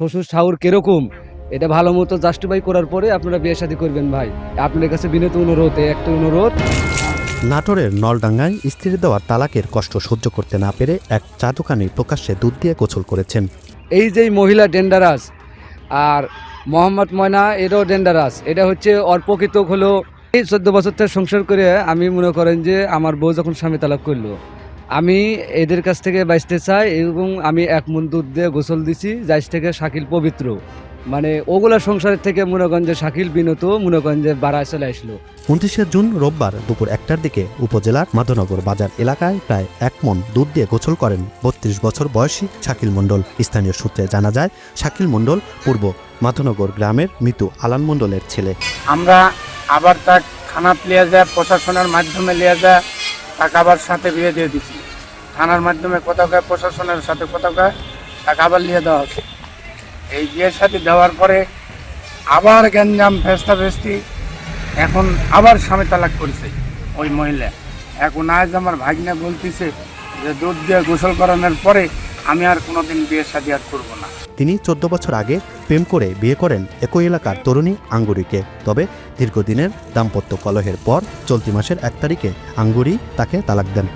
শ্বশুর শাহুর কিরকম এটা ভালো মতো জাস্টিফাই করার পরে আপনারা বিয়ে শাদী করবেন ভাই। আপনাদের কাছে বিনীত অনুরোধ, একটা অনুরোধ। নাটোরের নলডাঙ্গায় স্ত্রীর দেওয়া তালাকের কষ্ট সহ্য করতে না পেরে এক চা দোকানি প্রকাশ্যে দুধ দিয়ে গোসল করেছেন। এই যে মহিলা ডেন্ডারাস আর মোহাম্মদ ময়না এটাও ডেন্ডারাস। এটা হচ্ছে ওর প্রকৃত হলো এই 14 বছর থেকে সংসার করে আমি মনে করেন যে আমার বউ যখন স্বামী তালাক করলো, আমি এদের কাছ থেকে বাঁচতে চাই এবং আমি এক মন দুধ দিয়ে গোসল দিছি, যাইস থেকে শাকিল পবিত্র। মানে ওগুলা সংসারের থেকে মনে করেন যে শাকিল বিনত মনে করেন যে বাড়ায় চলে আসলো। 29শে জুন রোববার দুপুর 1টার দিকে উপজেলার মাধবনগর বাজার এলাকায় প্রায় 1 মণ দুধ দিয়ে গোসল করেন 32 বছর বয়সী শাকিল মণ্ডল। স্থানীয় সূত্রে জানা যায়, শাকিল মণ্ডল পূর্ব মাধবনগর গ্রামের মৃত আলান মণ্ডলের ছেলে। আমরা আবার তার থানাত লিয়ে যায়, প্রশাসনের মাধ্যমে লিয়ে যায়, তাকে আবার সাথে বিয়ে দিয়ে দিচ্ছি। থানার মাধ্যমে কোথাও গায়ে, প্রশাসনের সাথে কোথাও গায়ে, তাকে আবার লিয়ে দেওয়া হচ্ছে। এই বিয়ের সাথে দেওয়ার পরে আবার গ্যাঞ্জাম ফেস্তি, এখন আবার স্বামী তালাক করেছে ওই মহিলা। এখন আজ আমার ভাগ্নে বলতেছে যে দুধ দিয়ে গোসল করানোর পরে আমি আর কোনোদিন বিয়ের সাথে আর করবো না। তিনি 14 বছর আগে প্রেম করে বিয়ে করেন একই এলাকার তরুণী আঙ্গুরিকে। তবে দীর্ঘদিনের দাম্পত্য কলহের পর চলতি মাসের 1 তারিখে আঙ্গুরি তাকে তালাক দেন।